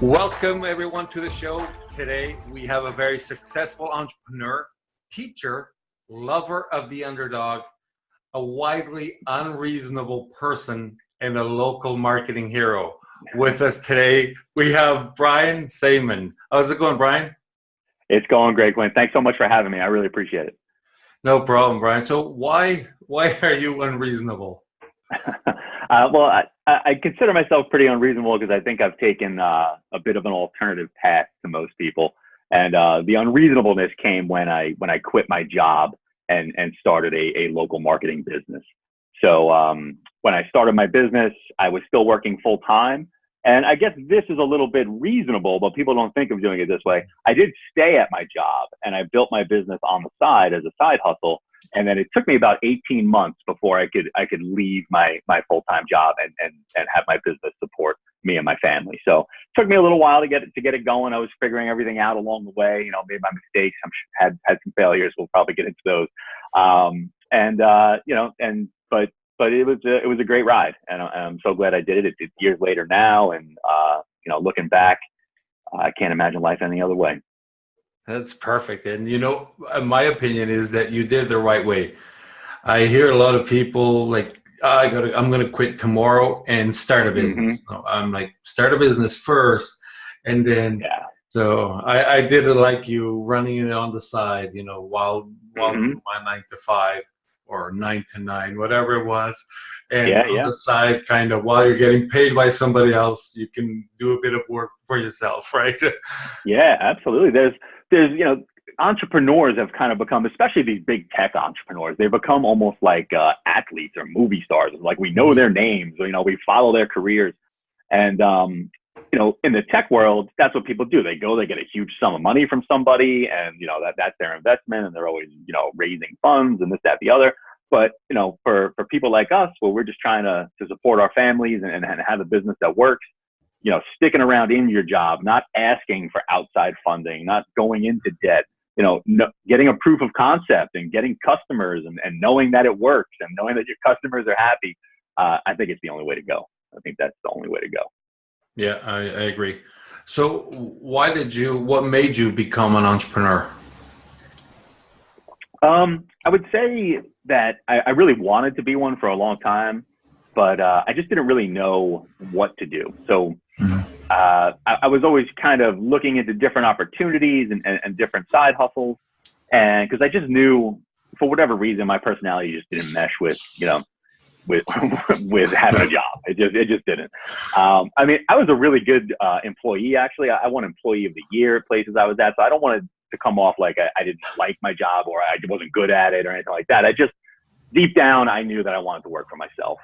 Welcome everyone to the show. Today we have a very successful entrepreneur, teacher, lover of the underdog, a widely unreasonable person, and a local marketing hero. With us today, we have Brian Saemann. How's it going, Brian? It's going great, Quinn. Thanks so much for having me. I really appreciate it. No problem, Brian. So why are you unreasonable? Well, I consider myself pretty unreasonable because I think I've taken a bit of an alternative path to most people. And the unreasonableness came when I quit my job and started a local marketing business. So when I started my business, I was still working full time. And I guess this is a little bit reasonable, but people don't think of doing it this way. I did stay at my job and I built my business on the side as a side hustle. And then it took me about 18 months before I could leave my full-time job and have my business support me and my family. So it took me a little while to get it going. I was figuring everything out along the way, made my mistakes. Had some failures. We'll probably get into those. But it was a great ride, and I'm so glad I did it. It's years later now, and looking back, I can't imagine life any other way. That's perfect. And my opinion is that you did the right way. I hear a lot of people like, I'm going to quit tomorrow and start a business. Mm-hmm. No, I'm like, start a business first. And then, Yeah. So I did it like you, running it on the side, while Mm-hmm. doing my 9 to 5 or 9 to 9, whatever it was. And on Yeah. the side, kind of while you're getting paid by somebody else, you can do a bit of work for yourself, right? Yeah, absolutely. There's entrepreneurs have kind of become, especially these big tech entrepreneurs, they've become almost like athletes or movie stars. Like we know their names, we follow their careers. And, in the tech world, that's what people do. They get a huge sum of money from somebody and, that's their investment. And they're always, raising funds and this, that, the other. But, for people like us, well, we're just trying to support our families and have a business that works. Sticking around in your job, not asking for outside funding, not going into debt, getting a proof of concept and getting customers and knowing that it works and knowing that your customers are happy. I think it's the only way to go. I think that's the only way to go. Yeah, I agree. So what made you become an entrepreneur? I would say that I really wanted to be one for a long time, but I just didn't really know what to do. So I was always kind of looking into different opportunities and different side hustles. And because I just knew, for whatever reason, my personality just didn't mesh with having a job. It just didn't. I mean, I was a really good employee, actually. I won Employee of the Year at places I was at. So I don't want it to come off like I didn't like my job or I wasn't good at it or anything like that. I just, deep down, I knew that I wanted to work for myself.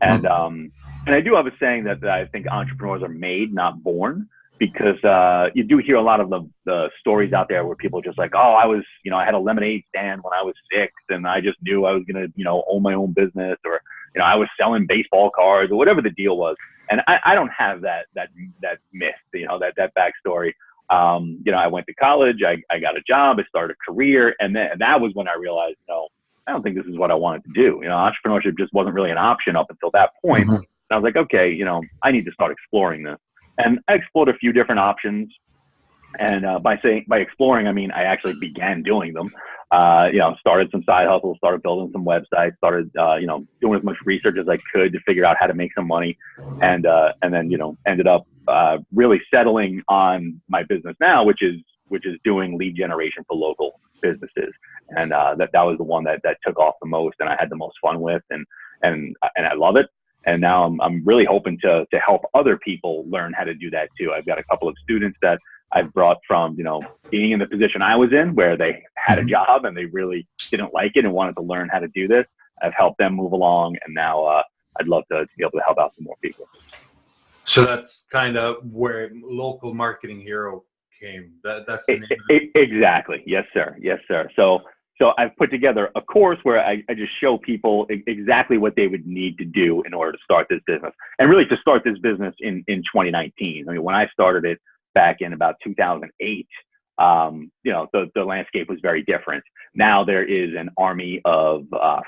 And I do have a saying that I think entrepreneurs are made, not born, because you do hear a lot of the stories out there where people are just like, oh, I had a lemonade stand when I was 6 and I just knew I was going to, own my own business, or, I was selling baseball cards or whatever the deal was. And I don't have that myth, that backstory. I went to college, I got a job, I started a career. And that was when I realized, I don't think this is what I wanted to do. Entrepreneurship just wasn't really an option up until that point. And I was like, okay, I need to start exploring this. And I explored a few different options. And by exploring, I mean, I actually began doing them. Started some side hustles, started building some websites, started, doing as much research as I could to figure out how to make some money. And then, ended up really settling on my business now, which is doing lead generation for local businesses. And that was the one that took off the most and I had the most fun with, and I love it. And now I'm really hoping to help other people learn how to do that too. I've got a couple of students that I've brought from, being in the position I was in where they had a job and they really didn't like it and wanted to learn how to do this. I've helped them move along, and now I'd love to be able to help out some more people. So that's kind of where local marketing hero came. That's the name. Exactly. Yes, sir. Yes, sir. So I've put together a course where I just show people exactly what they would need to do in order to start this business, and really to start this business in 2019. I mean, when I started it back in about 2008, the landscape was very different. Now there is an army of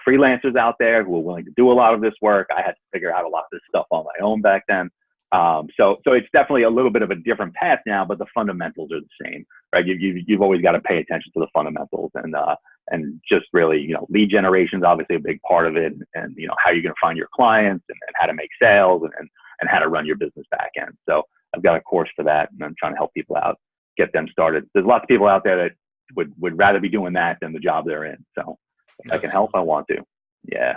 freelancers out there who are willing to do a lot of this work. I had to figure out a lot of this stuff on my own back then. So it's definitely a little bit of a different path now, but the fundamentals are the same, right? You've always got to pay attention to the fundamentals, and just really, lead generation is obviously a big part of it, and how you're going to find your clients, and how to make sales, and how to run your business back end. So I've got a course for that, and I'm trying to help people out, get them started. There's lots of people out there that would rather be doing that than the job they're in. So if I can help, I want to. Yeah.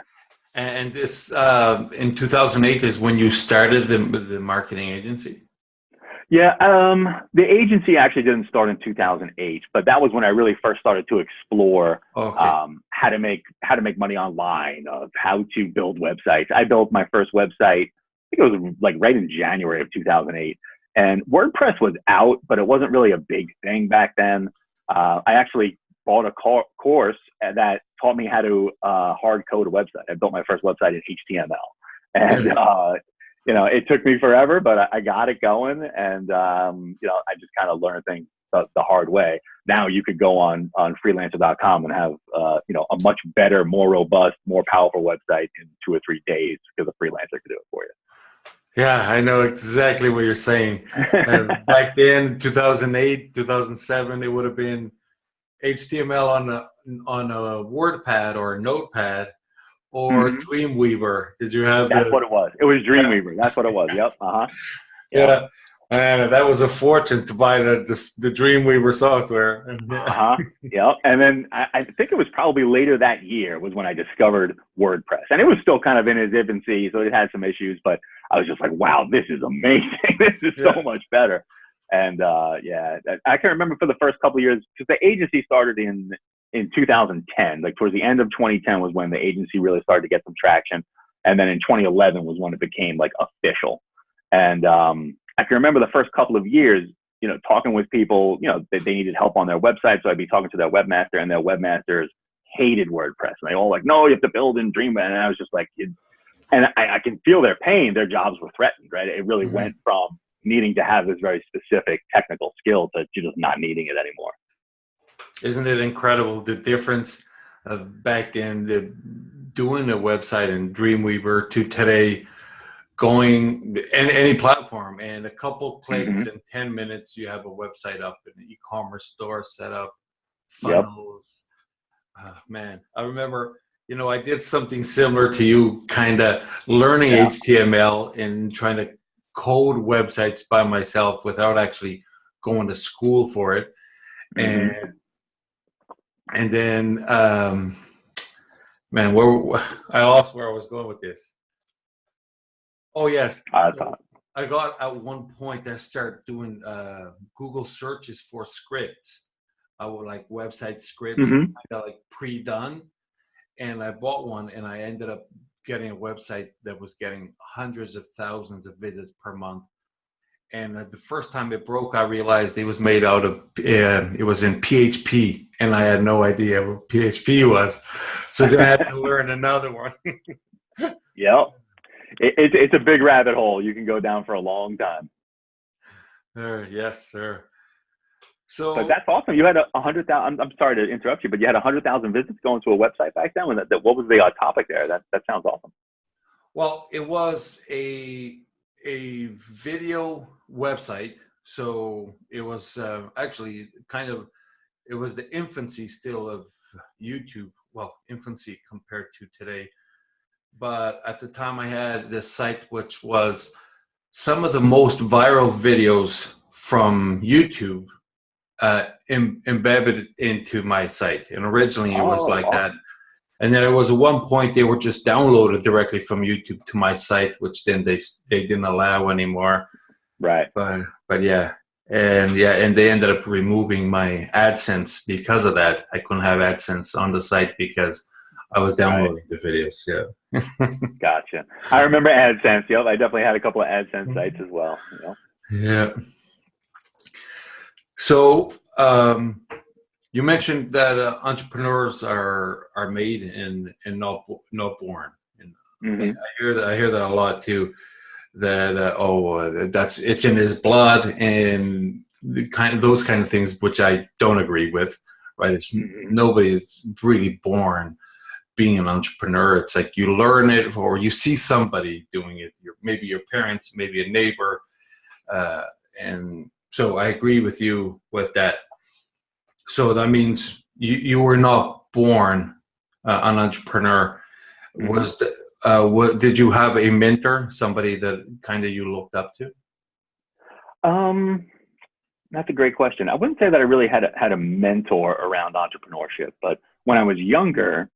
And this in 2008 is when you started the marketing agency? Yeah, the agency actually didn't start in 2008, but that was when I really first started to explore how to make money online, of how to build websites. I built my first website, I think it was like right in January of 2008, and WordPress was out, but it wasn't really a big thing back then. I actually bought a course that taught me how to hard code a website. I built my first website in HTML, and it took me forever, but I got it going, and I just kind of learned things the hard way. Now you could go on freelancer.com and have a much better, more robust, more powerful website in 2 or 3 days, because a freelancer could do it for you. Yeah, I know exactly what you're saying. Back then, 2008, 2007, it would have been HTML on a WordPad or a Notepad or Dreamweaver. Did you have That's what it was. It was Dreamweaver. That's what it was. Yep. Yeah. And that was a fortune to buy the Dreamweaver software. Yep. And then I think it was probably later that year was when I discovered WordPress. And it was still kind of in its infancy, so it had some issues, but I was just like, wow, this is amazing. This is so much better. And I can remember for the first couple of years, because the agency started in 2010, like towards the end of 2010 was when the agency really started to get some traction. And then in 2011 was when it became like official. And I can remember the first couple of years, talking with people, that they needed help on their website. So I'd be talking to their webmaster, and their webmasters hated WordPress. And they all like, no, you have to build in Dreamweaver. And I was just like, and I can feel their pain. Their jobs were threatened, right? It really went from needing to have this very specific technical skill to just not needing it anymore. Isn't it incredible, the difference of back then, doing a website in Dreamweaver to today, going any platform, and a couple clicks in 10 minutes, you have a website up, an e-commerce store set up, funnels. Man, I remember, I did something similar to you, kind of learning HTML and trying to code websites by myself without actually going to school for it. And then, man, I lost where I was going with this. Oh, yes. I got at one point, I started doing Google searches for scripts. I would like website scripts, kind of like pre-done. And I bought one, and I ended up getting a website that was getting hundreds of thousands of visits per month. And the first time it broke, I realized it was made out of, it was in PHP, and I had no idea what PHP was. So then I had to learn another one. Yep. It's a big rabbit hole. You can go down for a long time. Yes, sir. But that's awesome. You had 100,000. I'm sorry to interrupt you, but you had 100,000 visits going to a website back then. What was the topic there? That sounds awesome. Well, it was a video website. So it was actually it was the infancy still of YouTube. Well, infancy compared to today. But at the time, I had this site, which was some of the most viral videos from YouTube embedded into my site. And originally it was like that. And then it was at one point they were just downloaded directly from YouTube to my site, which then they didn't allow anymore. Right. But yeah. And they ended up removing my AdSense because of that. I couldn't have AdSense on the site because I was downloading the videos. Yeah. Gotcha. I remember AdSense. Yep. I definitely had a couple of AdSense sites as well. Yeah. So you mentioned that entrepreneurs are made and not born. And I hear that a lot too. That it's in his blood, and those kind of things, which I don't agree with. Right? It's nobody is really born being an entrepreneur. It's like you learn it, or you see somebody doing it. Maybe your parents, maybe a neighbor, and so I agree with you with that. So that means you were not born an entrepreneur. Was what did you have a mentor, somebody that kind of you looked up to? That's a great question. I wouldn't say that I really had a mentor around entrepreneurship, but when I was younger,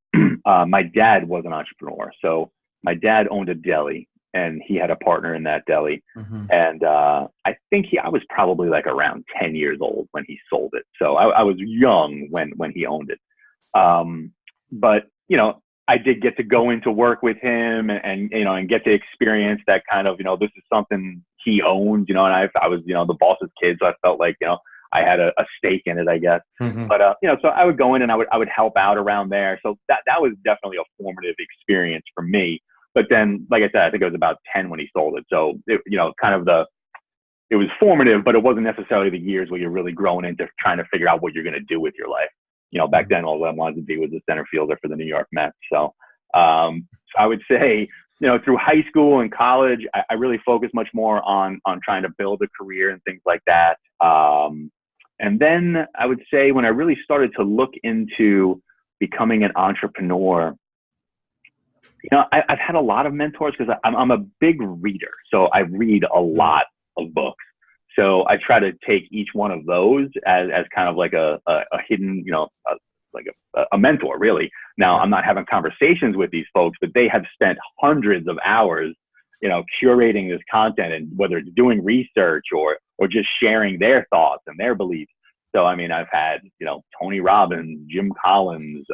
my dad was an entrepreneur. So my dad owned a deli, and he had a partner in that deli. And I think I was probably like around 10 years old when he sold it. So I was young when he owned it. But, you know, I did get to go into work with him and you know, and get to experience that kind of, you know, this is something he owned, you know, and I was, you know, the boss's kid. So I felt like, you know, I had a stake in it, I guess. But, you know, so I would go in and I would help out around there. So that was definitely a formative experience for me. But then, like I said, I think I was about 10 when he sold it. So, you know, kind of it was formative, but it wasn't necessarily the years where you're really growing into trying to figure out what you're going to do with your life. You know, back then, all I wanted to be was a center fielder for the New York Mets. So I would say, you know, through high school and college, I really focused much more on trying to build a career and things like that. And then I would say when I really started to look into becoming an entrepreneur, you know, I've had a lot of mentors because I'm a big reader. So I read a lot of books. So I try to take each one of those as kind of like a hidden, you know, like a mentor, really. Now, I'm not having conversations with these folks, but they have spent hundreds of hours, you know, curating this content, and whether it's doing research or just sharing their thoughts and their beliefs. So, I mean, I've had, you know, Tony Robbins, Jim Collins,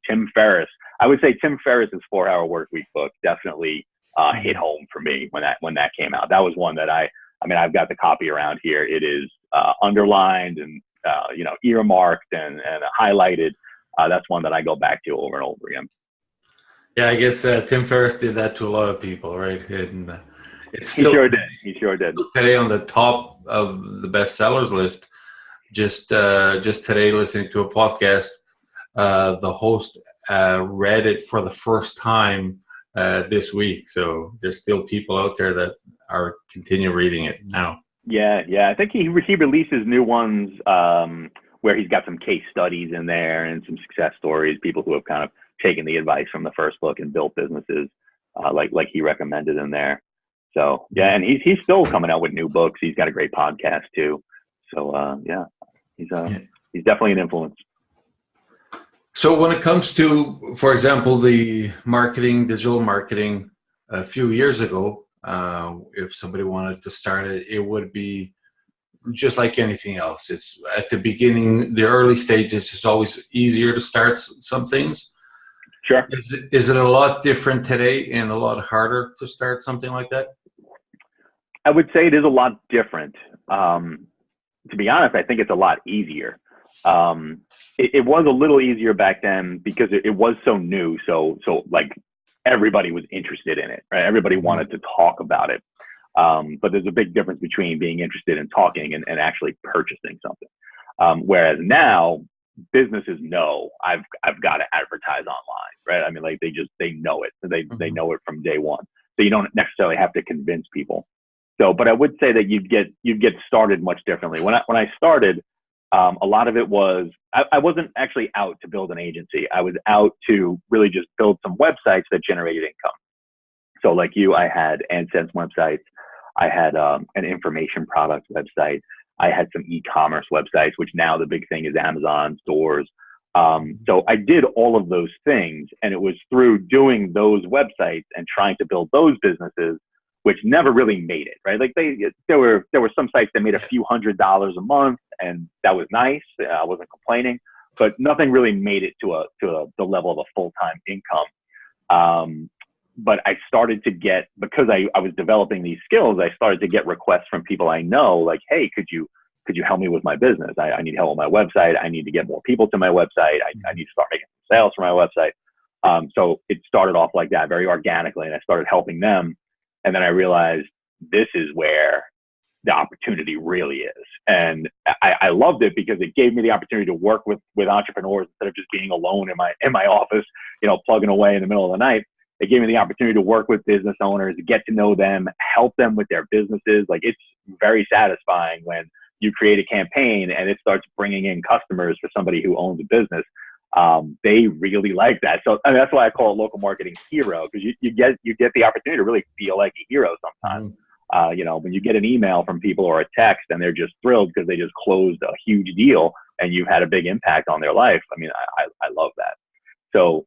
Tim Ferriss. I would say Tim Ferriss's 4-Hour Workweek book definitely hit home for me when that came out. That was one that I mean, I've got the copy around here. It is underlined and, you know, earmarked and highlighted. That's one that I go back to over and over again. Yeah, I guess Tim Ferriss did that to a lot of people, right? And it's still, He sure did. Today on the top of the bestsellers list. Just today, listening to a podcast, the host read it for the first time this week. So there's still people out there that are continue reading it now. Yeah. I think he releases new ones where he's got some case studies in there and some success stories, people who have kind of taken the advice from the first book and built businesses like he recommended in there. So yeah, and he's still coming out with new books. He's got a great podcast too. So yeah, he's definitely an influence. So when it comes to, for example, the digital marketing, a few years ago, if somebody wanted to start it, it would be just like anything else. It's at the beginning, the early stages, it's always easier to start some things. Sure. Is it a lot different today and a lot harder to start something like that? I would say it is a lot different. To be honest, I think it's a lot easier. It was a little easier back then because it was so new. So like everybody was interested in it, right? Everybody wanted to talk about it. But there's a big difference between being interested in talking and actually purchasing something. Whereas now businesses know I've got to advertise online, right? I mean, like they know it. They know it from day one. So you don't necessarily have to convince people. So, but I would say that you'd get started much differently. When I started, a lot of it was, I wasn't actually out to build an agency. I was out to really just build some websites that generated income. So like you, I had AdSense websites. I had an information product website. I had some e-commerce websites, which now the big thing is Amazon stores. So I did all of those things, and it was through doing those websites and trying to build those businesses, which never really made it, right? Like there were some sites that made a few $100s a month, and that was nice. I wasn't complaining, but nothing really made it to the level of a full-time income. But I started to get, because I was developing these skills, I started to get requests from people I know, like, hey, could you help me with my business? I need help with my website. I need to get more people to my website. I need to start making sales for my website. So it started off like that, very organically, and I started helping them. And then I realized this is where the opportunity really is. And I loved it because it gave me the opportunity to work with entrepreneurs instead of just being alone in my office, plugging away in the middle of the night. It gave me the opportunity to work with business owners, get to know them, help them with their businesses. Like, it's very satisfying when you create a campaign and it starts bringing in customers for somebody who owns a business. They really like that. So that's why I call it local marketing hero, because you get the opportunity to really feel like a hero sometimes. When you get an email from people or a text and they're just thrilled because they just closed a huge deal and you've had a big impact on their life. I mean, I love that. So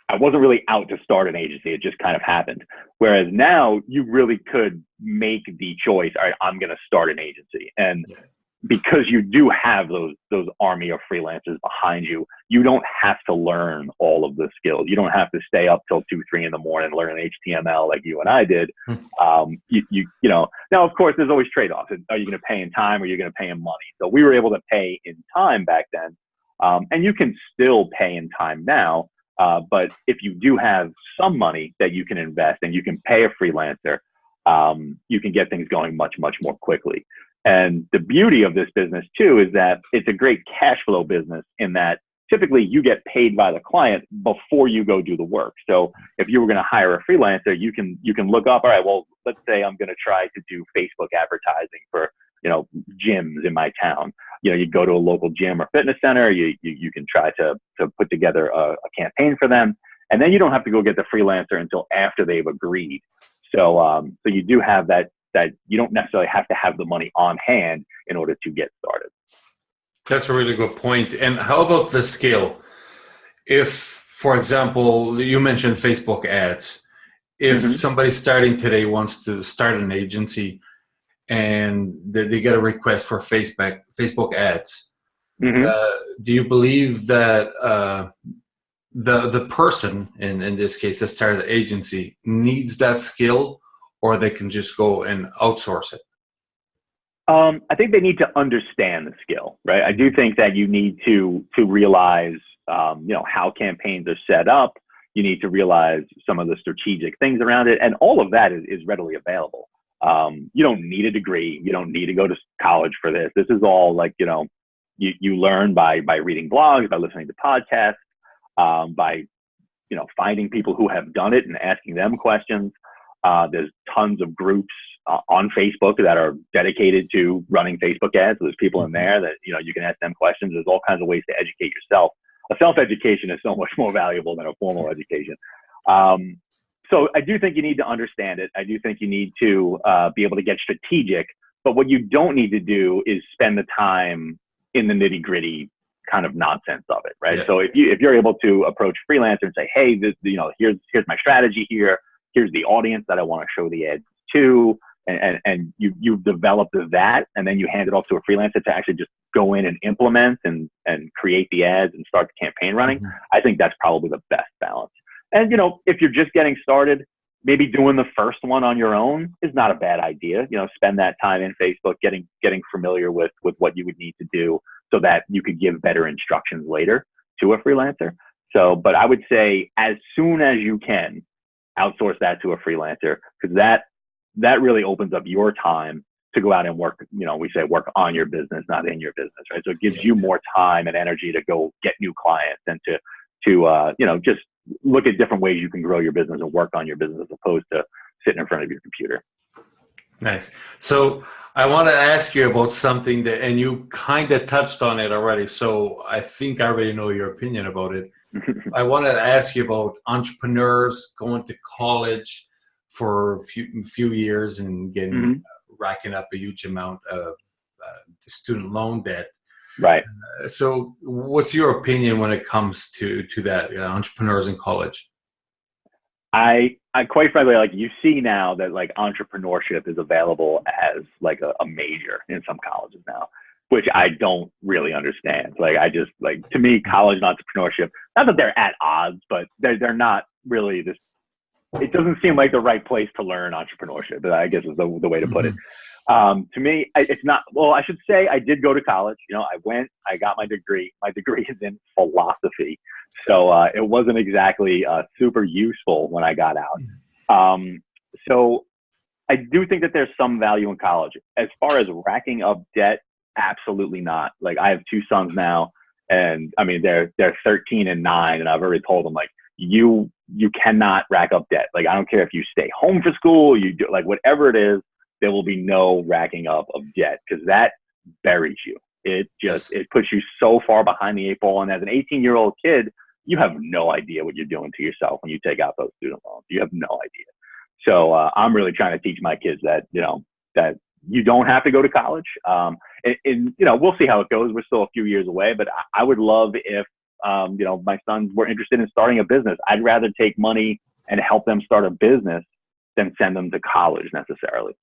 I wasn't really out to start an agency. It just kind of happened. Whereas now you really could make the choice. All right, I'm going to start an agency. And because you do have those army of freelancers behind you, you don't have to learn all of the skills. You don't have to stay up till 2, 3 in the morning learning HTML like you and I did. Now of course there's always trade-offs. Are you going to pay in time or are you going to pay in money? So we were able to pay in time back then. And you can still pay in time now. But if you do have some money that you can invest and you can pay a freelancer, you can get things going much, much more quickly. And the beauty of this business too is that it's a great cash flow business in that typically you get paid by the client before you go do the work. So if you were going to hire a freelancer, you can look up, all right, well, let's say I'm going to try to do Facebook advertising for, gyms in my town. You go to a local gym or fitness center, you can try to put together a campaign for them. And then you don't have to go get the freelancer until after they've agreed. So you do have that you don't necessarily have to have the money on hand in order to get started. That's a really good point. And how about the scale? If, for example, you mentioned Facebook ads, if somebody starting today wants to start an agency and they get a request for Facebook ads, do you believe that the person, in this case, that started the agency, needs that skill, or they can just go and outsource it? I think they need to understand the skill, right? I do think that you need to realize, how campaigns are set up. You need to realize some of the strategic things around it. And all of that is readily available. You don't need a degree. You don't need to go to college for this. This is all like, you learn by reading blogs, by listening to podcasts, by, finding people who have done it and asking them questions. There's tons of groups on Facebook that are dedicated to running Facebook ads. So there's people in there that, you can ask them questions. There's all kinds of ways to educate yourself. A self-education is so much more valuable than a formal education. So I do think you need to understand it. I do think you need to be able to get strategic. But what you don't need to do is spend the time in the nitty-gritty kind of nonsense of it, right? Yeah. So if you're able to approach a freelancer and say, hey, here's my strategy here. Here's the audience that I want to show the ads to, and you've developed that, and then you hand it off to a freelancer to actually just go in and implement and create the ads and start the campaign running. I think that's probably the best balance. And if you're just getting started, maybe doing the first one on your own is not a bad idea. Spend that time in Facebook getting familiar with what you would need to do so that you could give better instructions later to a freelancer. So, but I would say as soon as you can, outsource that to a freelancer, because that really opens up your time to go out and work. We say work on your business, not in your business, right? So it gives you more time and energy to go get new clients and to just look at different ways you can grow your business and work on your business as opposed to sitting in front of your computer. Nice. So I want to ask you about something and you kind of touched on it already. So I think I already know your opinion about it. I want to ask you about entrepreneurs going to college for a few years and getting racking up a huge amount of student loan debt. Right. So what's your opinion when it comes to that, entrepreneurs in college? I quite frankly, like, you see now that like entrepreneurship is available as like a major in some colleges now, which I don't really understand. Like, to me, college and entrepreneurship, not that they're at odds, but they're not really this. It doesn't seem like the right place to learn entrepreneurship, I guess is the way to put it. To me, it's not. Well, I should say I did go to college. I got my degree. My degree is in philosophy. So it wasn't exactly super useful when I got out. So I do think that there's some value in college. As far as racking up debt, absolutely not. Like, I have 2 sons now, And I mean, they're 13 and 9, and I've already told them, like, you cannot rack up debt. Like, I don't care if you stay home for school, you do, like, whatever it is, there will be no racking up of debt, because that buries you. It just, it puts you so far behind the 8 ball. And as an 18-year-old kid, you have no idea what you're doing to yourself when you take out those student loans. You have no idea. So I'm really trying to teach my kids that, that you don't have to go to college. And we'll see how it goes. We're still a few years away, but I would love if, my sons were interested in starting a business. I'd rather take money and help them start a business than send them to college necessarily.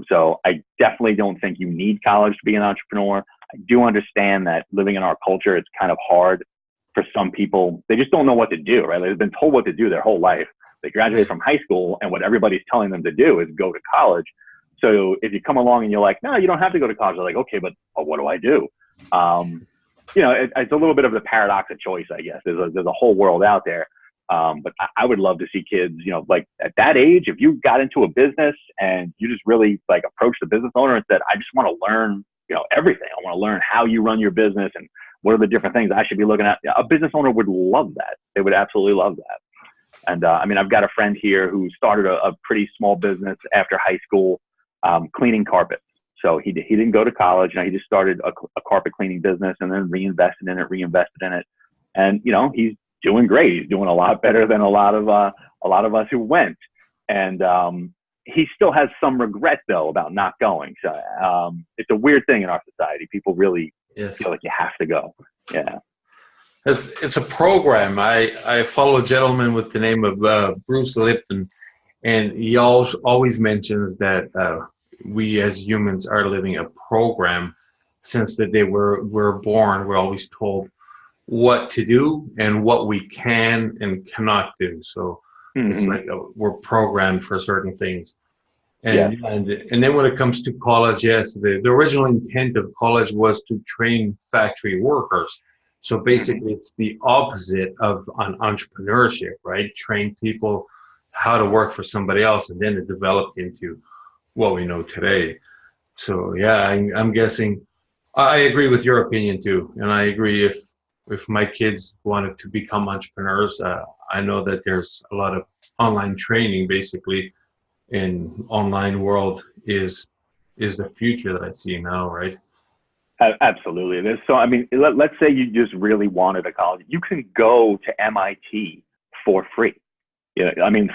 So I definitely don't think you need college to be an entrepreneur. I do understand that living in our culture, it's kind of hard for some people. They just don't know what to do, right? They've been told what to do their whole life. They graduate from high school, and what everybody's telling them to do is go to college. So if you come along and you're like, no, you don't have to go to college. They're like, okay, but what do I do? It's a little bit of the paradox of choice, I guess. There's a whole world out there. But I would love to see kids, like at that age, if you got into a business and you just really like approached the business owner and said, I just want to learn, everything. I want to learn how you run your business and what are the different things I should be looking at. A business owner would love that. They would absolutely love that. And I've got a friend here who started a pretty small business after high school, cleaning carpets. So he didn't go to college. He just started a carpet cleaning business and then reinvested in it. And, he's doing great. He's doing a lot better than a lot of us who went. And he still has some regret though about not going. So it's a weird thing in our society. People really feel like you have to go. Yeah. It's a program. I follow a gentleman with the name of Bruce Lipton, and he always mentions that we as humans are living a program. Since the day we're born, we're always told what to do and what we can and cannot do. So it's like we're programmed for certain things. And then when it comes to college, yes, the original intent of college was to train factory workers. So basically it's the opposite of an entrepreneurship, right? Train people how to work for somebody else, and then it developed into what we know today. So yeah, I'm guessing I agree with your opinion too. And I agree if my kids wanted to become entrepreneurs, I know that there's a lot of online training basically in online world is the future that I see now, right? Absolutely. Let's say you just really wanted a college. You can go to MIT for free.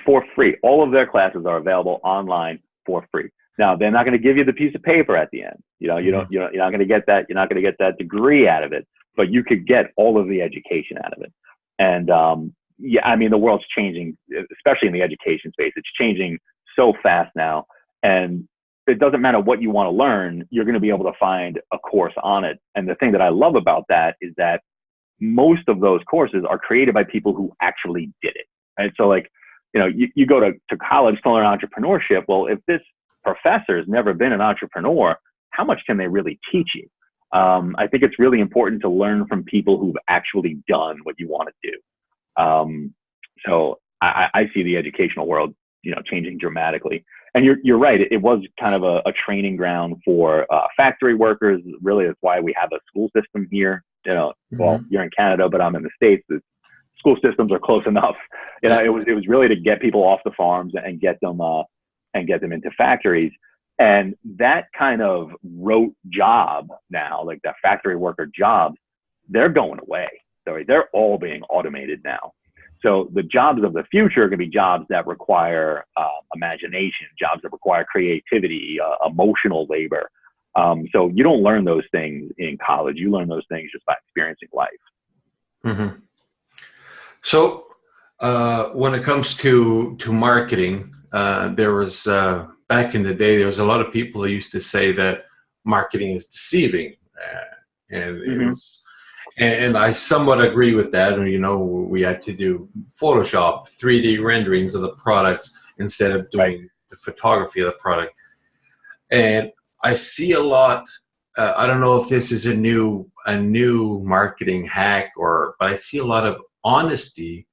For free. All of their classes are available online for free. Now, they're not going to give you the piece of paper at the end. You're not going to get that. You're not going to get that degree out of it, but you could get all of the education out of it. And the world's changing, especially in the education space. It's changing so fast now, and it doesn't matter what you want to learn, you're going to be able to find a course on it. And the thing that I love about that is that most of those courses are created by people who actually did it. Right? So you go to college to learn entrepreneurship. Well, if this professor has never been an entrepreneur, how much can they really teach you? I think it's really important to learn from people who've actually done what you want to do. So I see the educational world, changing dramatically. And you're right. It was kind of a training ground for factory workers. Really, that's why we have a school system here. Well, you're in Canada, but I'm in the States. The school systems are close enough. It was really to get people off the farms and get them into factories. And that kind of rote job now, like that factory worker jobs, they're going away. They're all being automated now. So the jobs of the future are going to be jobs that require imagination, jobs that require creativity, emotional labor. So you don't learn those things in college. You learn those things just by experiencing life. So when it comes to marketing, there was back in the day, there was a lot of people that used to say that marketing is deceiving, and it was. And I somewhat agree with that. We had to do Photoshop, 3D renderings of the products instead of doing the photography of the product. And I see a lot. I don't know if this is a new marketing hack, but I see a lot of honesty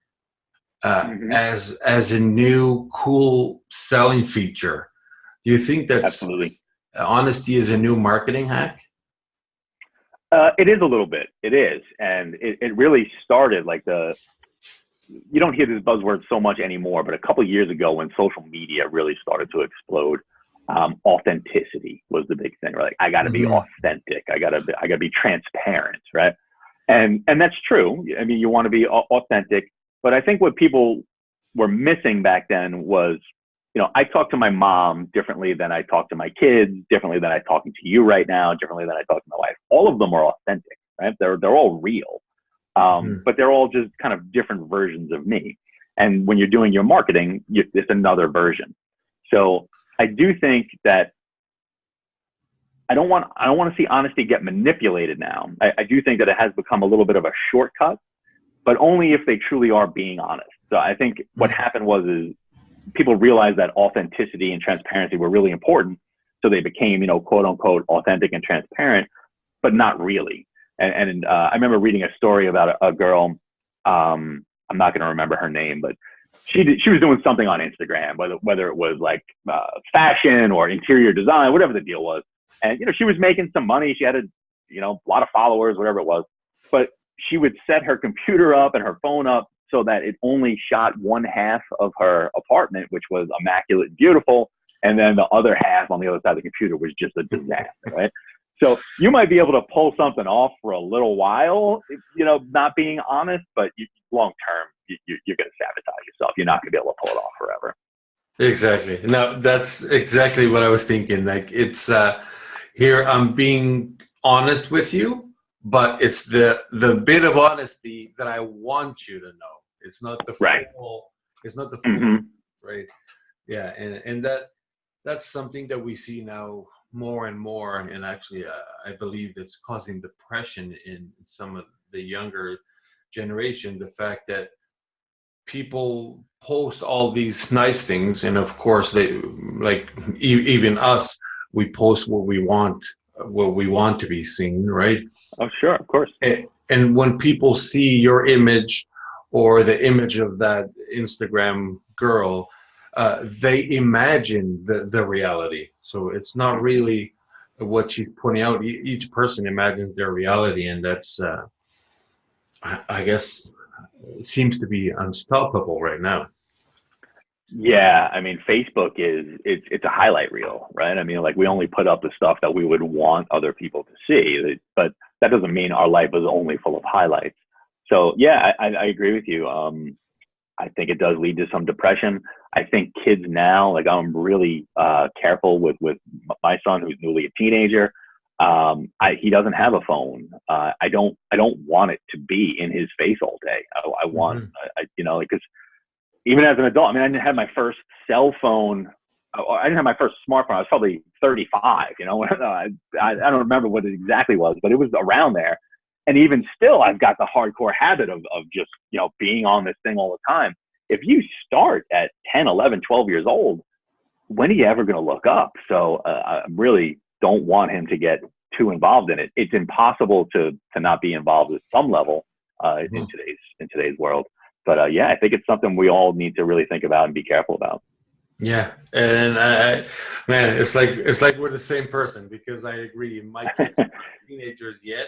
as a new cool selling feature. Do you think that's absolutely honesty is a new marketing hack? It is a little bit. It is. And it really started like you don't hear this buzzword so much anymore, but a couple of years ago when social media really started to explode, authenticity was the big thing. Like, I got to be authentic. I got to be transparent, right? And that's true. I mean, you want to be authentic, but I think what people were missing back then was, I talk to my mom differently than I talk to my kids, differently than I talking to you right now, differently than I talk to my wife. All of them are authentic, right? They're all real, but they're all just kind of different versions of me. And when you're doing your marketing, it's another version. So I do think that I don't want to see honesty get manipulated now. I do think that it has become a little bit of a shortcut, but only if they truly are being honest. So I think what happened is people realized that authenticity and transparency were really important. So they became, quote unquote, authentic and transparent, but not really. And I remember reading a story about a girl. I'm not going to remember her name, but she was doing something on Instagram, whether it was like fashion or interior design, whatever the deal was. And, she was making some money. She had a lot of followers, whatever it was, but she would set her computer up and her phone up so that it only shot one half of her apartment, which was immaculate and beautiful. And then the other half on the other side of the computer was just a disaster, right? So you might be able to pull something off for a little while, not being honest, but long term, you're going to sabotage yourself. You're not going to be able to pull it off forever. Exactly. No, that's exactly what I was thinking. Like, it's here I'm being honest with you, but it's the bit of honesty that I want you to know. It's not the right. full. It's not the full, right? Yeah, and that's something that we see now more and more, and actually, I believe that's causing depression in some of the younger generation. The fact that people post all these nice things, and of course, they like even us, we post what we want to be seen, right? Oh, sure, of course. And when people see your image or the image of that Instagram girl, they imagine the reality. So it's not really what she's putting out. Each person imagines their reality, and that's, I guess, it seems to be unstoppable right now. Yeah, I mean, Facebook it's a highlight reel, right? I mean, like, we only put up the stuff that we would want other people to see, but that doesn't mean our life is only full of highlights. So yeah, I agree with you. I think it does lead to some depression. I think kids now, like, I'm really careful with my son, who's newly a teenager. He doesn't have a phone. I don't want it to be in his face all day. I want, because even as an adult, I mean, I didn't have my first cell phone. I didn't have my first smartphone. I was probably 35, I don't remember what it exactly was, but it was around there. And even still, I've got the hardcore habit of just, being on this thing all the time. If you start at 10, 11, 12 years old, when are you ever going to look up? So I really don't want him to get too involved in it. It's impossible to not be involved at some level in today's world. But yeah, I think it's something we all need to really think about and be careful about. Yeah, and man, it's like we're the same person, because I agree. My kids are not teenagers yet,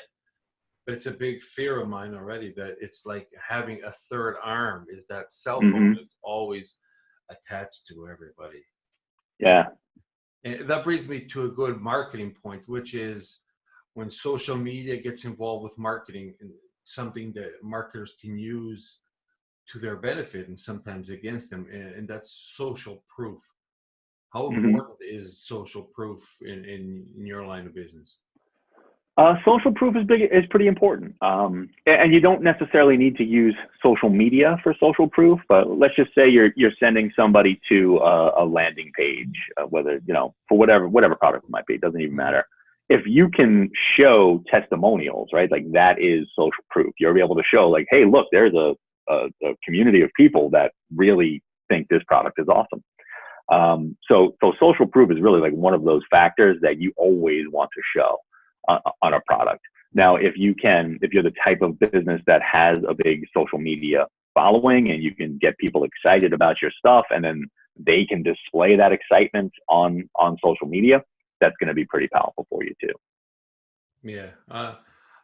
but it's a big fear of mine already that it's like having a third arm. Is that cell phone is always attached to everybody. Yeah, and that brings me to a good marketing point, which is when social media gets involved with marketing, and something that marketers can use to their benefit and sometimes against them, and that's social proof. How important is social proof in your line of business? Social proof is pretty important. And you don't necessarily need to use social media for social proof, but let's just say you're sending somebody to a landing page, whether, for whatever product it might be, it doesn't even matter. If you can show testimonials, right? Like, that is social proof. You'll be able to show, like, hey, look, there's a community of people that really think this product is awesome. So social proof is really like one of those factors that you always want to show on a product. Now, if you're the type of business that has a big social media following, and you can get people excited about your stuff, and then they can display that excitement on social media, that's going to be pretty powerful for you too. Yeah.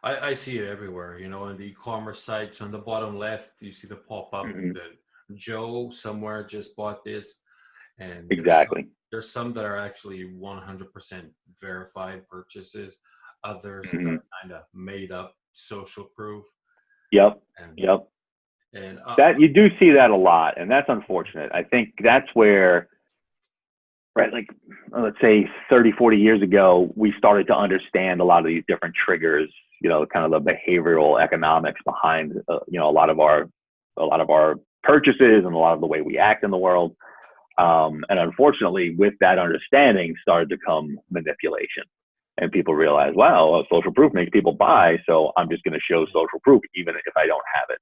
I see it everywhere, you know, in the e-commerce sites. On the bottom left, you see the pop-up Hmm. that Joe somewhere just bought this, and Exactly. there's some that are actually 100% verified purchases, others that Hmm. are kind of made up social proof, Yep. and Yep. and That you do see that a lot, and that's unfortunate. I think that's where, right, like let's say 30, 40 years ago, we started to understand a lot of these different triggers, you know, kind of the behavioral economics behind, you know, a lot of our purchases and a lot of the way we act in the world. And unfortunately, with that understanding started to come manipulation. And people realize, wow, well, social proof makes people buy, so I'm just going to show social proof even if I don't have it.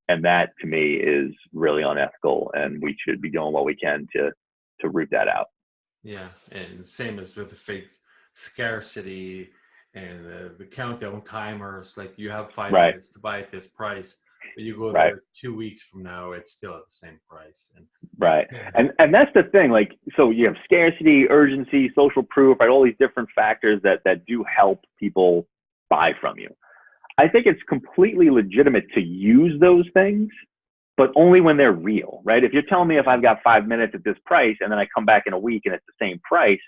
And that to me is really unethical, and we should be doing what we can to root that out. yeah, and same as with the fake scarcity and the countdown timers. Like you have five Right, minutes to buy at this price, but you go right, there 2 weeks from now, it's still at the same price. And right. yeah, And that's the thing. Like, so you have scarcity, urgency, social proof, right? All these different factors that do help people buy from you. I think it's completely legitimate to use those things, but only when they're real, right? If you're telling me if I've got 5 minutes at this price and then I come back in a week and it's the same price,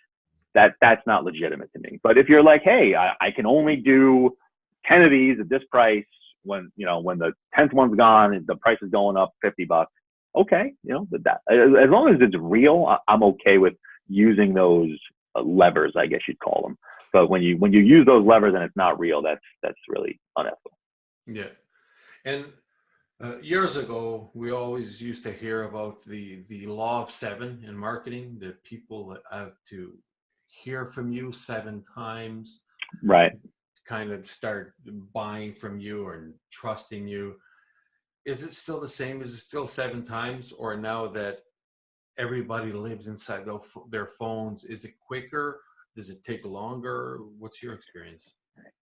that's not legitimate to me. But if you're like, hey, I can only do 10 of these at this price when, you know, when the 10th one's gone and the price is going up $50, okay, you know, that as long as it's real, I'm okay with using those levers, I guess you'd call them. But when you use those levers and it's not real, that's really unethical. yeah. And years ago, we always used to hear about the law of seven in marketing, that people have to hear from you 7 times, Right. kind of start buying from you or trusting you. Is it still the same? Is it still 7 times? Or now that everybody lives inside their phones, is it quicker? Does it take longer? What's your experience?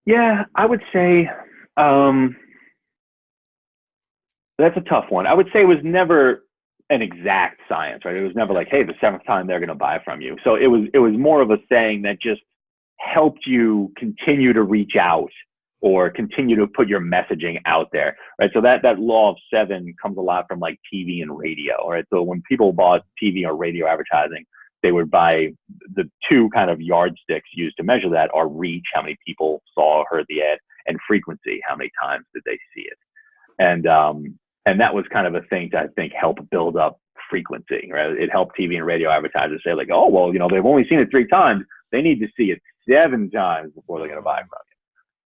Yeah, I would say um, that's a tough one. I would say it was never an exact science, right? It was never Yeah. like, hey, the seventh time they're going to buy from you. So it was more of a saying that just helped you continue to reach out or continue to put your messaging out there, right? So that law of seven comes a lot from like TV and radio, right? So when people bought TV or radio advertising, they would buy the two kind of yardsticks used to measure that are reach, how many people saw or heard the ad, and frequency, how many times did they see it. And that was kind of a thing to, I think, help build up frequency, right? It helped TV and radio advertisers say like, oh, well, you know, they've only seen it 3 times. They need to see it 7 times before they're going to buy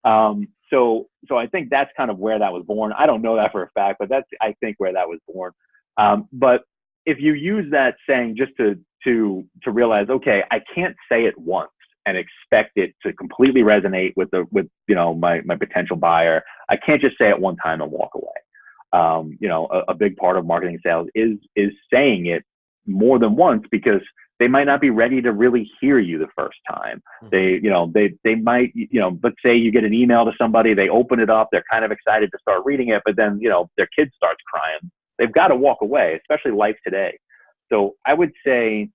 from you. So I think that's kind of where that was born. I don't know that for a fact, but that's, I think, where that was born. But if you use that saying just to realize, okay, I can't say it once and expect it to completely resonate with you know, my potential buyer. I can't just say it one time and walk away. You know, a big part of marketing sales is saying it more than once, because they might not be ready to really hear you the first time. They, you know, they might, you know, let's say you get an email to somebody, they open it up, they're kind of excited to start reading it, but then, you know, their kid starts crying. They've got to walk away, especially life today. So I would say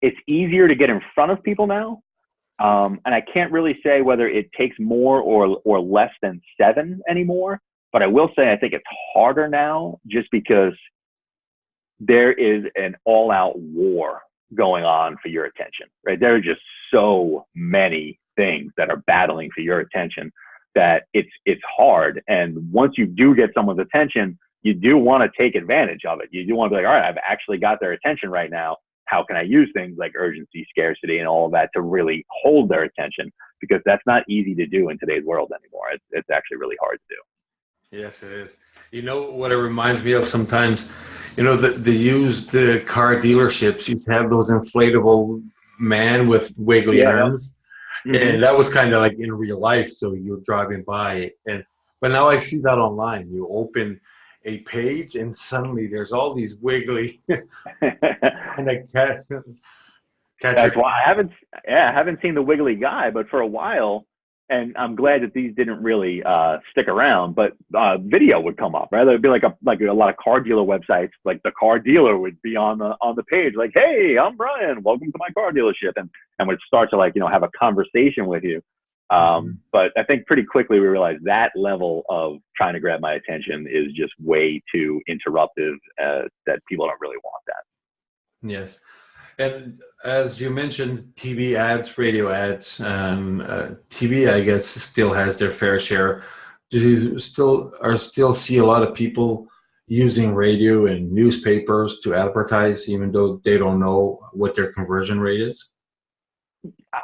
it's easier to get in front of people now. And I can't really say whether it takes more or less than 7 anymore, but I will say I think it's harder now just because there is an all-out war going on for your attention, right? There are just so many things that are battling for your attention that it's hard. And once you do get someone's attention, you do want to take advantage of it. You do want to be like, all right, I've actually got their attention right now. How can I use things like urgency, scarcity, and all of that to really hold their attention? Because that's not easy to do in today's world anymore. It's actually really hard to do. Yes, it is. You know what it reminds me of sometimes? You know, the used car dealerships used to have those inflatable man with wiggly Yeah. arms. Mm-hmm. And that was kind of like in real life. So you're driving by, but now I see that online. You open a page and suddenly there's all these wiggly and I catch your That's why I haven't seen the wiggly guy, but for a while, and I'm glad that these didn't really stick around. But video would come up, right? There'd be like a lot of car dealer websites. Like the car dealer would be on the page, like, "Hey, I'm Brian. Welcome to my car dealership," and would start to, like, you know, have a conversation with you. But I think pretty quickly we realized that level of trying to grab my attention is just way too interruptive, that people don't really want that. Yes. And as you mentioned, TV ads, radio ads, TV, I guess, still has their fair share. Do you still see a lot of people using radio and newspapers to advertise, even though they don't know what their conversion rate is?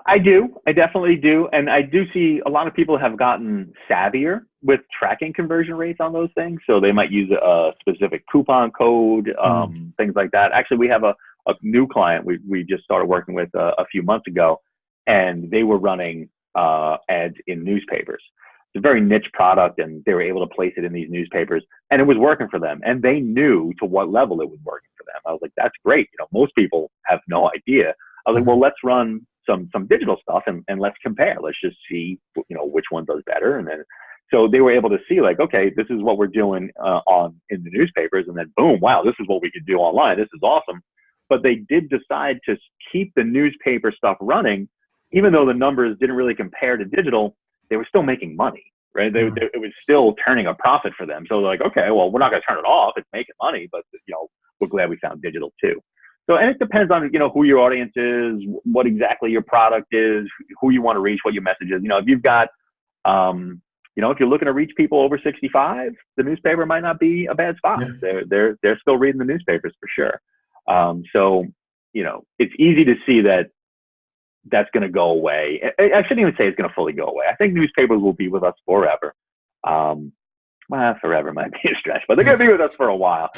I do. I definitely do. And I do see a lot of people have gotten savvier with tracking conversion rates on those things. So they might use a specific coupon code, things like that. Actually, we have a new client we just started working with a few months ago, and they were running ads in newspapers. It's a very niche product, and they were able to place it in these newspapers, and it was working for them. And they knew to what level it was working for them. I was like, that's great. You know, most people have no idea. I was like, well, let's run some digital stuff and let's compare. Let's just see, you know, which one does better. And then, so they were able to see like, okay, this is what we're doing in the newspapers. And then boom, wow, this is what we could do online. This is awesome. But they did decide to keep the newspaper stuff running, even though the numbers didn't really compare to digital. They were still making money, right? It was still turning a profit for them. So they're like, okay, well, we're not going to turn it off. It's making money, but you know, we're glad we found digital too. So, and it depends on, you know, who your audience is, what exactly your product is, who you want to reach, what your message is. You know, if you've got, you know, if you're looking to reach people over 65, the newspaper might not be a bad spot. Yeah. They're still reading the newspapers for sure. So, you know, it's easy to see that that's going to go away. I shouldn't even say it's going to fully go away. I think newspapers will be with us forever. Well, forever might be a stretch, but they're going to be with us for a while.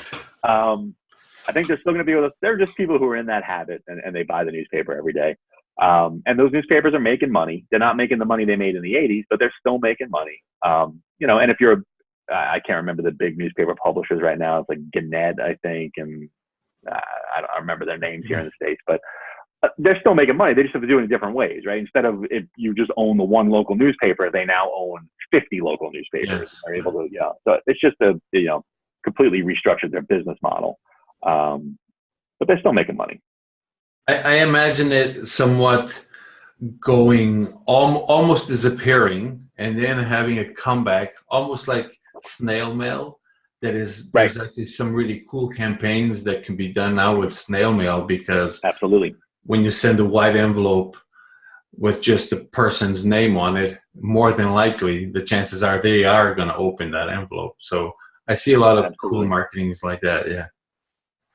I think they're still going to be with us. They're just people who are in that habit, and they buy the newspaper every day. And those newspapers are making money. They're not making the money they made in the 80s, but they're still making money. You know, and if you're, I can't remember the big newspaper publishers right now. It's like Gannett, I think, and I don't remember their names here in the States, but they're still making money. They just have to do it in different ways, right? Instead of if you just own the one local newspaper, they now own 50 local newspapers. Yes. They're able to, yeah. So it's just you know, completely restructured their business model. But they're still making money. I imagine it somewhat going almost disappearing and then having a comeback, almost like snail mail. There's actually some really cool campaigns that can be done now with snail mail, because absolutely, when you send a white envelope with just the person's name on it, more than likely the chances are they are going to open that envelope. So I see a lot of cool marketings like that. Yeah.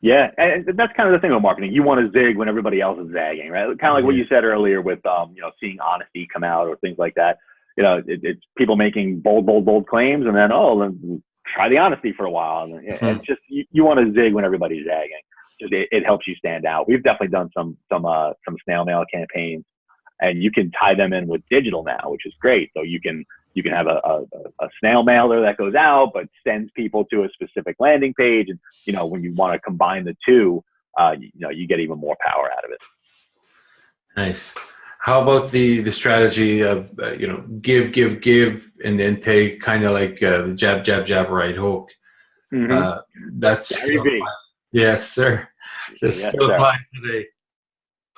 Yeah, and that's kind of the thing with marketing. You want to zig when everybody else is zagging, right? Kind of like what you said earlier with, you know, seeing honesty come out or things like that. You know, it's people making bold claims, and then, then try the honesty for a while. And it's just, you want to zig when everybody's zagging. Just it helps you stand out. We've definitely done some snail mail campaigns, and you can tie them in with digital now, which is great. So you can have a snail mailer that goes out but sends people to a specific landing page, and you know, when you want to combine the two, you know, you get even more power out of it. Nice. How about the strategy of you know, give and then take, kind of like the jab right hook? That's still, yes sir, that's still applied today.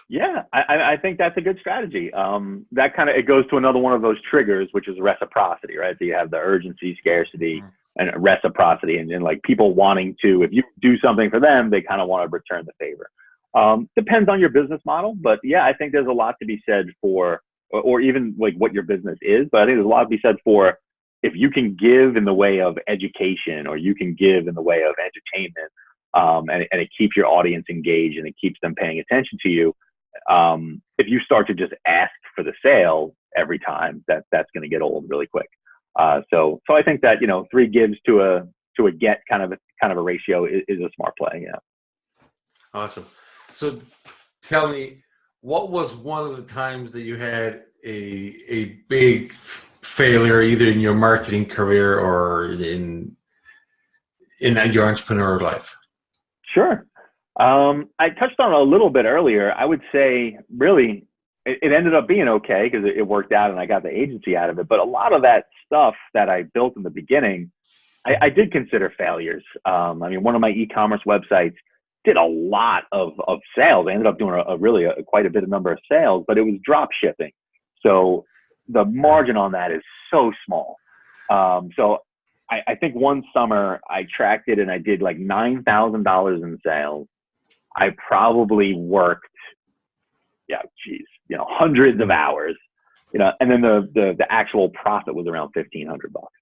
Yeah, I think that's a good strategy. That kind of, it goes to another one of those triggers, which is reciprocity, right? So you have the urgency, scarcity, and reciprocity, and like people wanting to, if you do something for them, they kind of want to return the favor. Depends on your business model, but yeah, I think there's a lot to be said for, or even like what your business is, but I think there's a lot to be said for if you can give in the way of education, or you can give in the way of entertainment, and it keeps your audience engaged and it keeps them paying attention to you. If you start to just ask for the sale every time, that's going to get old really quick. So I think that, you know, 3 gives to a get kind of a ratio is a smart play. Yeah. Awesome. So tell me, what was one of the times that you had a big failure, either in your marketing career or in your entrepreneurial life? Sure. I touched on it a little bit earlier. I would say really it ended up being okay because it worked out and I got the agency out of it. But a lot of that stuff that I built in the beginning, I did consider failures. I mean, one of my e-commerce websites did a lot of sales. I ended up doing quite a bit of number of sales, but it was drop shipping. So the margin on that is so small. So I think one summer I tracked it and I did like $9,000 in sales. I probably worked, hundreds of hours, and then the actual profit was around $1,500.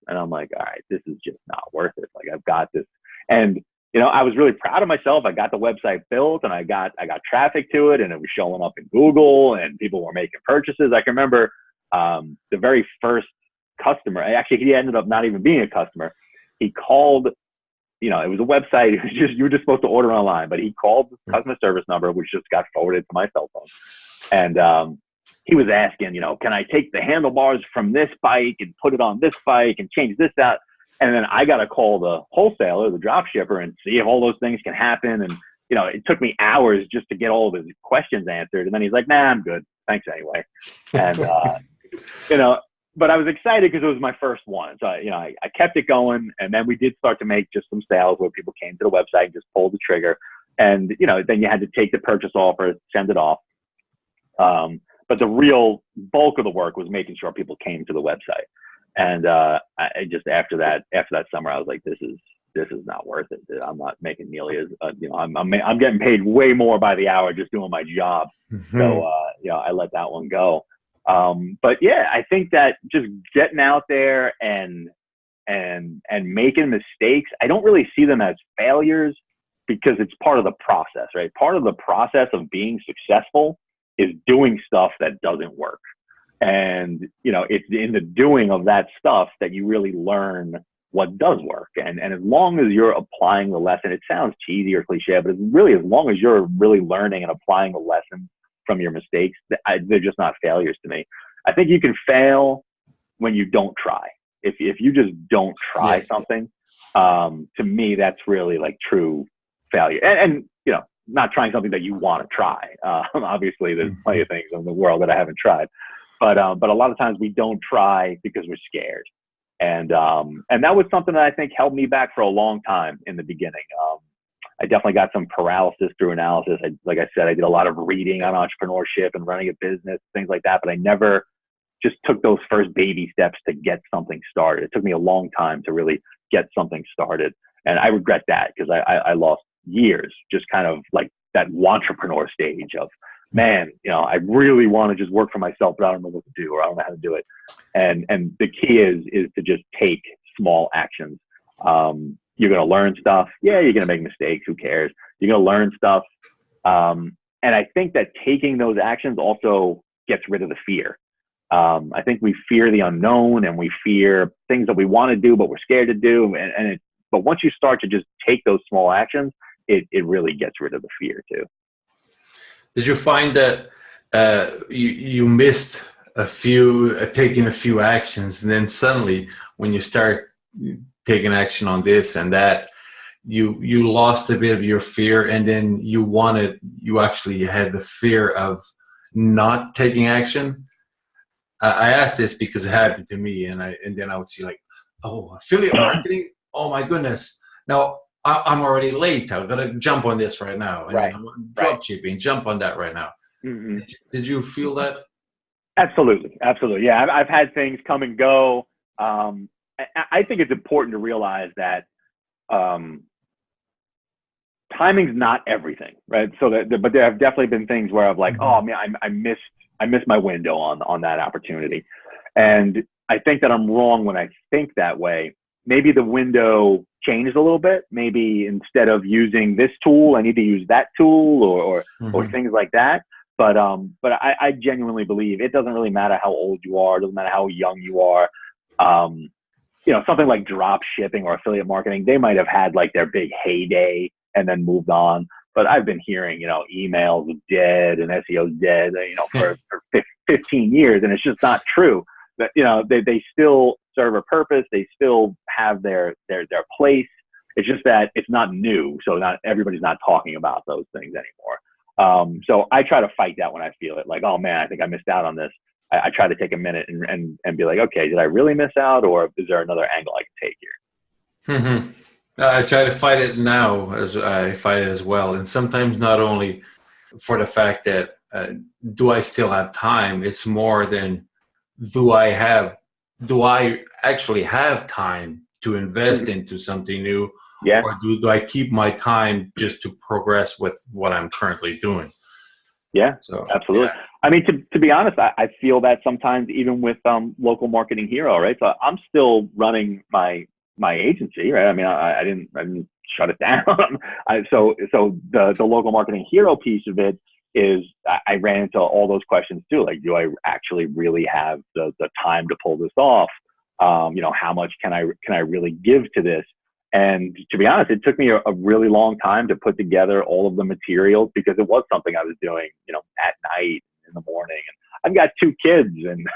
And I'm like, all right, this is just not worth it. Like, I've got this. And, I was really proud of myself. I got the website built and I got traffic to it, and it was showing up in Google and people were making purchases. I can remember the very first customer, actually, he ended up not even being a customer. He called, it was a website. It was you were just supposed to order online, but he called the customer service number, which just got forwarded to my cell phone. And he was asking, can I take the handlebars from this bike and put it on this bike and change this out? And then I got to call the wholesaler, the drop shipper, and see if all those things can happen. And, it took me hours just to get all of his questions answered. And then he's like, nah, I'm good. Thanks anyway. And, but I was excited because it was my first one. So, I kept it going. And then we did start to make just some sales where people came to the website and just pulled the trigger. And, then you had to take the purchase offer, send it off. But the real bulk of the work was making sure people came to the website. And I just after that summer, I was like, this is not worth it. I'm not making nearly as I'm getting paid way more by the hour just doing my job. Mm-hmm. So I let that one go. But yeah, I think that just getting out there and making mistakes, I don't really see them as failures because it's part of the process, right? Part of the process of being successful is doing stuff that doesn't work. And, it's in the doing of that stuff that you really learn what does work. And as long as you're applying the lesson, it sounds cheesy or cliche, but it's really, as long as you're really learning and applying the lesson from your mistakes, they're just not failures to me. I think you can fail when you don't try. If you just don't try something, to me, that's really like true failure. And not trying something that you want to try. Obviously, there's plenty of things in the world that I haven't tried. But a lot of times we don't try because we're scared. And that was something that I think held me back for a long time in the beginning. I definitely got some paralysis through analysis. Like I said, I did a lot of reading on entrepreneurship and running a business, things like that. But I never just took those first baby steps to get something started. It took me a long time to really get something started. And I regret that because I lost years just kind of like that entrepreneur stage of, man, I really want to just work for myself, but I don't know what to do, or I don't know how to do it. And the key is to just take small actions. You're going to learn stuff. Yeah, you're going to make mistakes. Who cares? You're going to learn stuff. And I think that taking those actions also gets rid of the fear. I think we fear the unknown and we fear things that we want to do, but we're scared to do. But once you start to just take those small actions, it really gets rid of the fear too. Did you find that you missed taking a few actions, and then suddenly when you start taking action on this and that, you lost a bit of your fear, and then you actually had the fear of not taking action? I asked this because it happened to me, and then I would see like, oh, affiliate marketing, oh my goodness, now I'm already late. I've got to jump on this right now. And right. Drop shipping, jump on that right now. Mm-hmm. Did you feel that? Absolutely. Yeah, I've had things come and go. I think it's important to realize that timing's not everything, right? So but there have definitely been things where I've like, oh man, I missed my window on that opportunity. And I think that I'm wrong when I think that way. Maybe the window changed a little bit. Maybe instead of using this tool, I need to use that tool or things like that. But I genuinely believe it doesn't really matter how old you are. It doesn't matter how young you are. Something like drop shipping or affiliate marketing, they might have had like their big heyday and then moved on. But I've been hearing, emails dead and SEO's dead, for 15 years, and it's just not true. That they still serve a purpose. They still have their place. It's just that it's not new, so not everybody's not talking about those things anymore. So I try to fight that when I feel it. Like, oh man, I think I missed out on this. I try to take a minute and be like, okay, did I really miss out, or is there another angle I can take here? Mm-hmm. I try to fight it now, as I fight it as well, and sometimes not only for the fact that do I still have time. It's more than do I actually have time to invest into something new, Yeah, or do I keep my time just to progress with what I'm currently doing? yeah, So absolutely. yeah. I mean, to be honest, I feel that sometimes even with Local Marketing Hero, right? So I'm still running my agency, right? I mean, I didn't shut it down. So the Local Marketing Hero piece of it is I ran into all those questions too. Like, do I actually really have the time to pull this off? How much can I really give to this? And to be honest, it took me a really long time to put together all of the materials because it was something I was doing, at night, in the morning. And I've got 2 kids and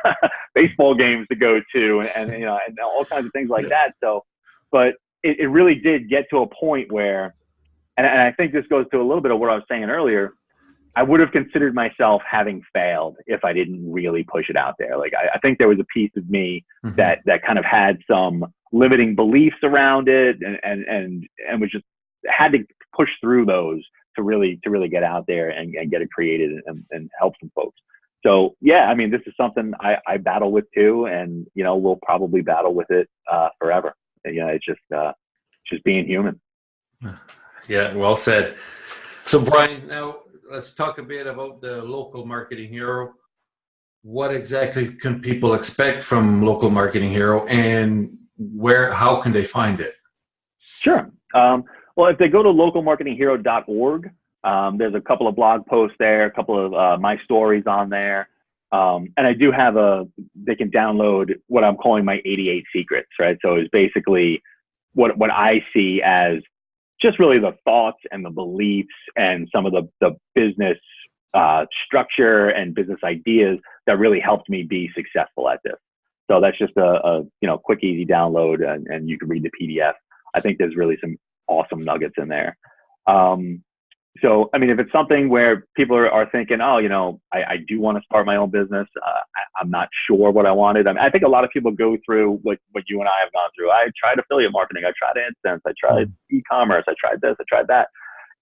baseball games to go to and all kinds of things like that. So, but it really did get to a point where, and I think this goes to a little bit of what I was saying earlier, I would have considered myself having failed if I didn't really push it out there. Like, I think there was a piece of me that kind of had some limiting beliefs around it and was just had to push through those to really get out there and get it created and help some folks. So yeah, I mean, this is something I battle with too, and we'll probably battle with it forever. It's just being human. Yeah, well said. So Brian, now let's talk a bit about the Local Marketing Hero. What exactly can people expect from Local Marketing Hero, and how can they find it? Sure. Well, if they go to localmarketinghero.org, there's a couple of blog posts there, a couple of my stories on there. And I do have they can download what I'm calling my 88 secrets, right? So it's basically what I see as just really the thoughts and the beliefs and some of the business structure and business ideas that really helped me be successful at this. So that's just a quick, easy download, and you can read the PDF. I think there's really some awesome nuggets in there. So, I mean, if it's something where people are thinking, oh, I do want to start my own business. I'm not sure what I wanted. I mean, I think a lot of people go through what you and I have gone through. I tried affiliate marketing. I tried AdSense. I tried e-commerce. I tried this. I tried that.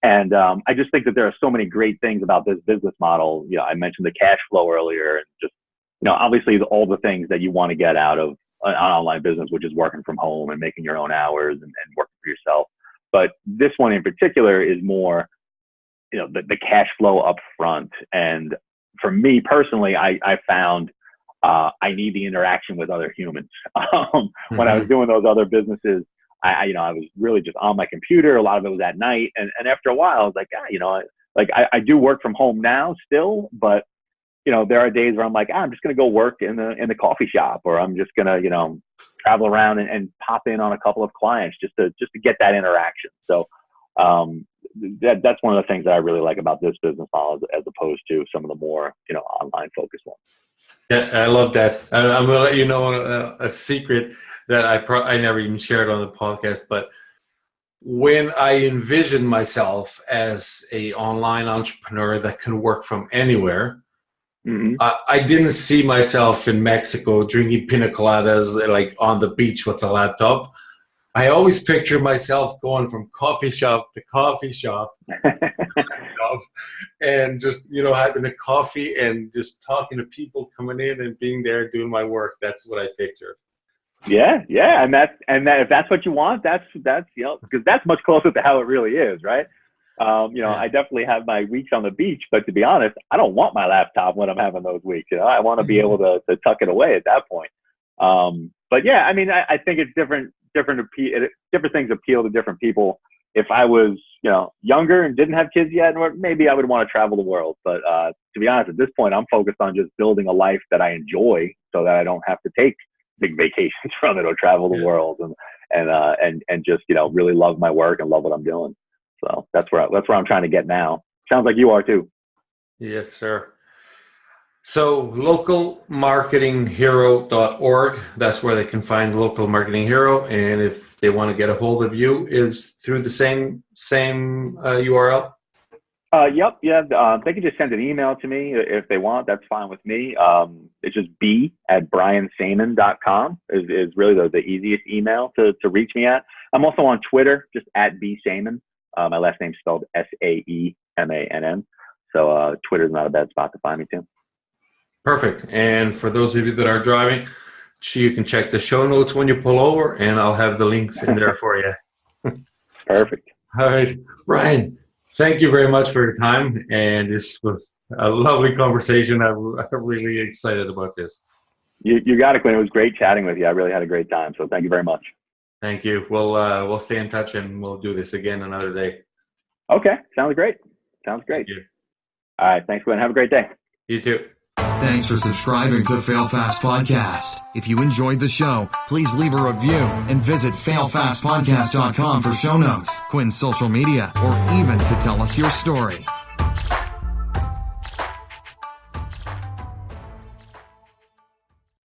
And I just think that there are so many great things about this business model. I mentioned the cash flow earlier, and just, obviously all the things that you want to get out of an online business, which is working from home and making your own hours and working for yourself. But this one in particular is more, the cash flow up front. And for me personally, I found I need the interaction with other humans. When I was doing those other businesses, I was really just on my computer. A lot of it was at night. And after a while, I was like, I do work from home now still, but there are days where I'm like, I'm just going to go work in the coffee shop, or I'm just going to, travel around and pop in on a couple of clients just to get that interaction. So, that's one of the things that I really like about this business model as opposed to some of the more, online focused ones. Yeah, I love that. I'm going to let you know a secret that I never even shared on the podcast, but when I envision myself as a online entrepreneur that can work from anywhere, I didn't see myself in Mexico drinking pina coladas like on the beach with a laptop. I always picture myself going from coffee shop to coffee shop and just, having a coffee and just talking to people coming in and being there doing my work. That's what I picture. Yeah. And that if that's what you want, that's because that's much closer to how it really is, right? I definitely have my weeks on the beach, but to be honest, I don't want my laptop when I'm having those weeks. I want to be able to tuck it away at that point. But yeah, I mean, I think it's different things appeal to different people. If I was, younger and didn't have kids yet, or maybe I would want to travel the world. But to be honest, at this point, I'm focused on just building a life that I enjoy, so that I don't have to take big vacations from it or travel the world, and just really love my work and love what I'm doing. So that's where I'm trying to get now. Sounds like you are too. Yes, sir. So localmarketinghero.org, that's where they can find Local Marketing Hero. And if they want to get a hold of you, is through the same URL? Yep. Yeah. They can just send an email to me if they want. That's fine with me. It's just b@briansaemann.com is really the easiest email to reach me at. I'm also on Twitter, just @bsaemann. My last name's spelled SAEMANN. So Twitter's not a bad spot to find me too. Perfect. And for those of you that are driving, you can check the show notes when you pull over, and I'll have the links in there for you. Perfect. All right, Brian, thank you very much for your time. And this was a lovely conversation. I'm really excited about this. You got it, Quinn. It was great chatting with you. I really had a great time. So thank you very much. Thank you. We'll stay in touch, and we'll do this again another day. Okay. Sounds great. Sounds great. Thank you. All right. Thanks, Quinn. Have a great day. You too. Thanks for subscribing to Fail Fast Podcast. If you enjoyed the show, please leave a review and visit failfastpodcast.com for show notes, Quin's social media, or even to tell us your story.